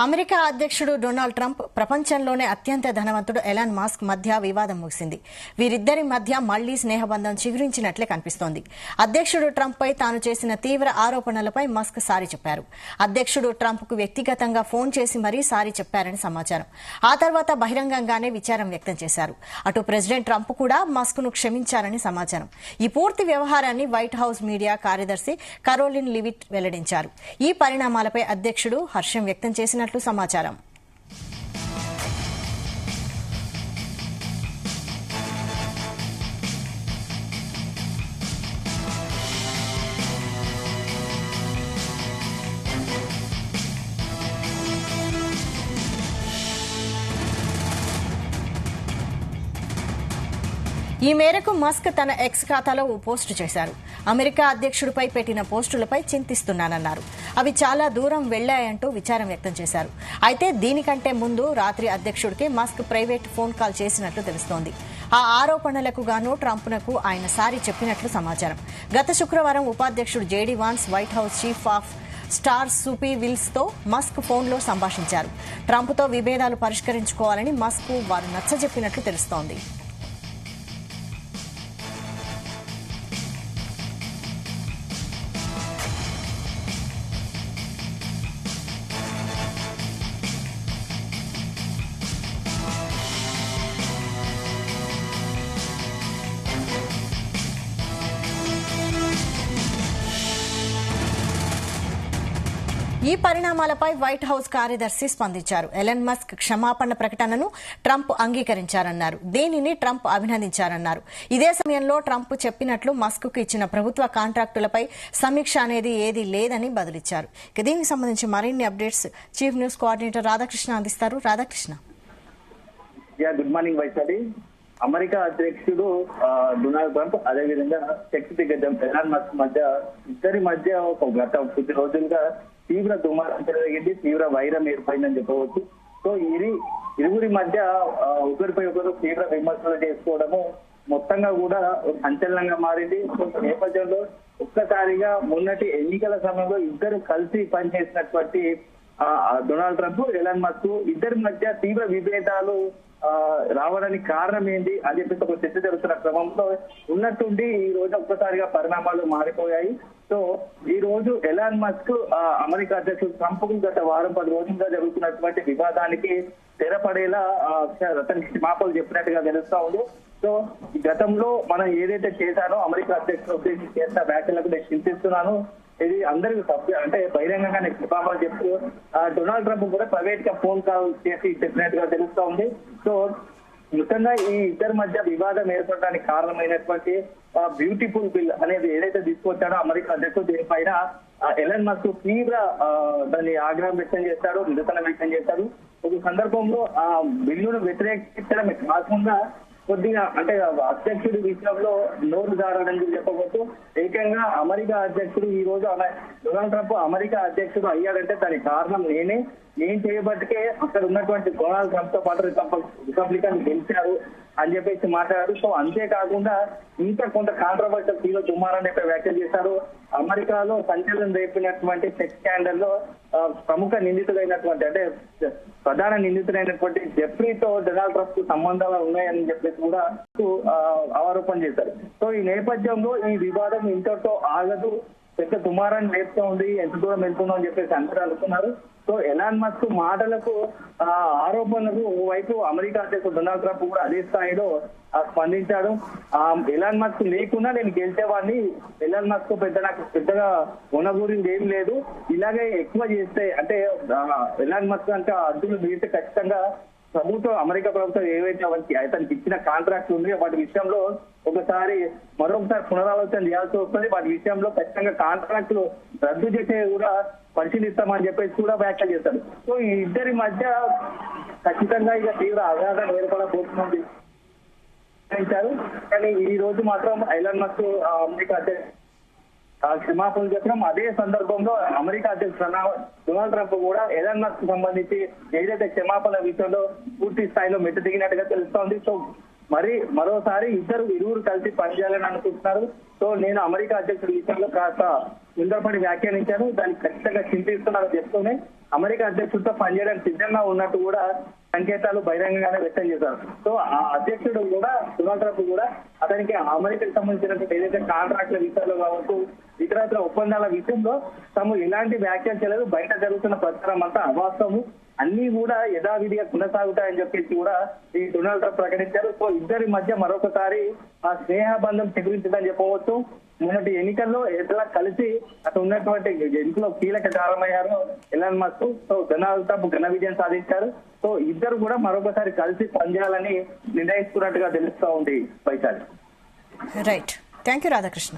America అధ్యక్షుడు Donald Trump ప్రపంచంలోనే అత్యంత ధనవంతుడు ఎలాన్ మస్క్ మధ్య వివాదం ముగిసింది. వీరిద్దరి మధ్య మళ్లీ స్నేహబంధం చిగురించినట్లే కనిపిస్తోంది. అధ్యక్షుడు ట్రంప్ పై తాను చేసిన తీవ్ర ఆరోపణలపై మస్క్ సారీ చెప్పారు. అధ్యక్షుడు ట్రంప్ కు వ్యక్తిగతంగా ఫోన్ చేసి మరీ సారీ చెప్పారని సమాచారం. ఆ తర్వాత బహిరంగంగానే విచారం వ్యక్తం చేశారు. అటు ప్రెసిడెంట్ ట్రంప్ కూడా మస్క్ ను క్షమించారని సమాచారం. ఈ పూర్తి వ్యవహారాన్ని వైట్ హౌస్ మీడియా కార్యదర్శి కరోలిన్ లివిట్ వెల్లడించారు. ఈ పరిణామాలపై అధ్యక్షుడు హర్షం వ్యక్తం చేసిన సమాచారం. ఈ మేరకు మస్క్ తన ఎక్స్ ఖాతాలో ఓ పోస్టు చేశారు. అమెరికా అధ్యక్షుడిపై పెట్టిన పోస్టులపై చింతిస్తున్నానన్నారు. అవి చాలా దూరం వెళ్లాయంటూ విచారం వ్యక్తం చేశారు. అయితే దీనికంటే ముందు రాత్రి అధ్యక్షుడికి మస్క్ ప్రైవేట్ ఫోన్ కాల్ చేసినట్లు తెలుస్తోంది. ఆ ఆరోపణలకు గాను ట్రంప్నకు ఆయన సారీ చెప్పినట్లు సమాచారం. గత శుక్రవారం ఉపాధ్యక్షుడు JD Vance White House chief of staff Susie Wiles తో మస్క్ ఫోన్లో సంభాషించారు. ట్రంప్తో విభేదాలు పరిష్కరించుకోవాలని మస్క్ వారు నచ్చజెప్పినట్లు తెలుస్తోంది. ఈ పరిణామాలపై వైట్ హౌస్ కార్యదర్శి స్పందించారు. ఎలన్ మస్క్ క్షమాపణ ప్రకటనను ట్రంప్ అంగీకరించారన్నారు. దీనిని ట్రంప్ అభినందించారన్నారు. ఇదే సమయంలో ట్రంప్ చెప్పినట్లు మస్క్ కు ఇచ్చిన ప్రభుత్వ కాంట్రాక్టులపై సమీక్ష అనేది ఏదీ లేదని బదులిచ్చారు. దీనికి సంబంధించి మరిన్ని updates chief news coordinator Radhakrishna అందిస్తారు. Radhakrishna. Good morning Vaishali. America అధ్యక్షుడు డొనాల్డ్ ట్రంప్ అదేవిధంగా శక్తి దిగ్గజం ఎలాన్ మస్క్ మధ్య ఇద్దరి మధ్య ఒక గత కొద్ది రోజులుగా తీవ్ర దుమారం జరిగింది. తీవ్ర వైరం ఏర్పడిందని చెప్పవచ్చు. సో ఇరువురి మధ్య ఒకరిపై ఒకరు తీవ్ర విమర్శలు చేసుకోవడము మొత్తంగా కూడా సంచలనంగా మారింది. నేపథ్యంలో ఒక్కసారిగా మొన్నటి ఎన్నికల సమయంలో ఇద్దరు కలిసి పనిచేసినటువంటి డొనాల్డ్ ట్రంప్ ఎలాన్ మస్క్ ఇద్దరి మధ్య తీవ్ర విభేదాలు రావడానికి కారణం ఏంటి అని చెప్పేసి ఒక చర్చ జరుగుతున్న క్రమంలో ఉన్నట్టుండి ఈ రోజు ఒక్కసారిగా పరిణామాలు మారిపోయాయి. సో ఈ రోజు ఎలాన్ మస్క్ అమెరికా అధ్యక్షుడు ట్రంప్ కు గత వారం 10 రోజులుగా జరుగుతున్నటువంటి వివాదానికి తెరపడేలా అతనికి క్షమాపణలు చెప్పినట్టుగా తెలుస్తా ఉంది. సో గతంలో మనం ఏదైతే చేశానో అమెరికా అధ్యక్షుడు ఉద్దేశించి చేసిన వ్యాఖ్యలకు నేను చింతిస్తున్నాను. ఇది అందరికి అంటే బహిరంగంగా నేను క్షమాపణ చెప్తూ డొనాల్డ్ ట్రంప్ కూడా ప్రైవేట్ గా ఫోన్ కాల్ చేసి చెప్పినట్టుగా తెలుస్తా ఉంది. సో ముఖ్యంగా ఈ ఇద్దరి మధ్య వివాదం ఏర్పడడానికి కారణమైనటువంటి బ్యూటిఫుల్ బిల్ అనేది ఏదైతే తీసుకొచ్చాడో అమెరికా అధ్యక్షుడు దీనిపైన ఎలన్ మస్క్ తీవ్ర దాన్ని ఆగ్రహం వ్యక్తం చేశాడు, నిరసన వ్యక్తం చేశాడు. ఒక సందర్భంలో ఆ బిల్లును వ్యతిరేకించడమే కాకుండా కొద్దిగా అంటే అధ్యక్షుడి విషయంలో నోరు జారడం చెప్పవచ్చు. ఏకంగా అమెరికా అధ్యక్షుడు ఈ రోజు డొనాల్డ్ ట్రంప్ అమెరికా అధ్యక్షుడు అయ్యాడంటే దానికి కారణం నేను చేయబట్టికే అక్కడ ఉన్నటువంటి డొనాల్డ్ ట్రంప్ తో పాటు రిపబ్లికన్ గెలిచారు అని చెప్పేసి మాట్లాడారు. సో అంతేకాకుండా ఇంకా కొంత కాంట్రవర్షియల్ తీలో దుమారాన్ని వ్యాఖ్యలు చేశారు. అమెరికాలో సంచలనం రేపినటువంటి సెక్స్ స్కాండల్ లో ప్రముఖ నిందితుడైనటువంటి అంటే ప్రధాన నిందితుడైనటువంటి జెఫ్రీతో డొనాల్డ్ ట్రంప్ కు సంబంధాలు ఉన్నాయని చెప్పేసి కూడా ఆరోపణ చేశారు. సో ఈ నేపథ్యంలో ఈ వివాదం ఇంతటితో ఆగదు, పెద్ద దుమారాన్ని లేపుతూ ఉంది, ఎంత దూరం వెళ్తుందో అని చెప్పేసి అందరూ అనుకున్నారు. సో ఎలాన్ మస్క్ మాటలకు ఆరోపణలకు ఓవైపు అమెరికా అధ్యక్షుడు డొనాల్డ్ ట్రంప్ కూడా అదే స్థాయిలో స్పందించాడు. ఎలాన్ మస్క్ లేకుండా నేను గెలిచేవాడిని, ఎలాన్ మస్క్ నాకు పెద్దగా ఉన్నగూరింది ఏం లేదు, ఇలాగే ఎక్కువ చేస్తే అంటే ఎలాన్ మస్క్ అంటే అడ్డులు మిగిలితే ఖచ్చితంగా అమెరికా ప్రభుత్వం ఏవైతే అతనికి ఇచ్చిన కాంట్రాక్ట్ ఉంది వాటి విషయంలో మరొకసారి పునరాలోచన చేయాల్సి వస్తుంది. వాటి విషయంలో ఖచ్చితంగా కాంట్రాక్టులు రద్దు చేసే కూడా పరిశీలిస్తామని చెప్పేసి కూడా వ్యాఖ్యలు చేశారు. సో ఈ ఇద్దరి మధ్య ఖచ్చితంగా ఇక తీవ్ర అగాధం ఏర్పడబోతుందని కానీ ఈ రోజు మాత్రం ఎలాన్ మస్క్ అమెరికా క్షమాపణలు చెప్పడం. అదే సందర్భంలో అమెరికా అధ్యక్షుడు డొనాల్డ్ ట్రంప్ కూడా ఎలాన్ మస్క్ సంబంధించి ఏదైతే క్షమాపణ విషయంలో పూర్తి స్థాయిలో మెట్టు దిగినట్టుగా తెలుస్తోంది. సో మరోసారి ఇరువురు కలిసి పనిచేయాలని అనుకుంటున్నారు. సో నేను అమెరికా అధ్యక్షుడి విషయంలో కాస్త ముందరపడి వ్యాఖ్యానించాను, దానికి ఖచ్చితంగా చింతిస్తున్నారని చెప్తూనే అమెరికా అధ్యక్షుడితో పనిచేయడానికి సిద్ధంగా ఉన్నట్టు కూడా సంకేతాలు బహిరంగంగానే వ్యక్తం చేశారు. సో ఆ అధ్యక్షుడు కూడా డొనాల్డ్ ట్రంప్ కూడా అతనికి అమెరికాకు సంబంధించినటువంటి ఏదైతే కాంట్రాక్ట్ల విషయాలు కావచ్చు, ఇతరత్ర ఒప్పందాల విషయంలో తాము ఎలాంటి వ్యాఖ్యలు చేయలేదు, బయట జరుగుతున్న ప్రచారం అంతా అవాస్తవము, అన్ని కూడా యథావిధిగా కొనసాగుతాయని చెప్పేసి కూడా ఈ డొనాల్డ్ ట్రంప్ ప్రకటించారు. సో ఇద్దరి మధ్య మరొకసారి ఆ స్నేహ బంధం చిగురించిందని చెప్పవచ్చు. మొన్నటి ఎన్నికల్లో ఎట్లా కలిసి అక్కడ ఉన్నటువంటి ఇంట్లో కీలక కారణమయ్యారు Elon Musk. So Donald Trump ఘన విజయం సాధించారు. సో ఇద్దరు కూడా మరొకసారి కలిసి పనిచేయాలని నిర్ణయించుకున్నట్టుగా తెలుస్తా ఉంది Vaishali. Right, thank you Radhakrishna.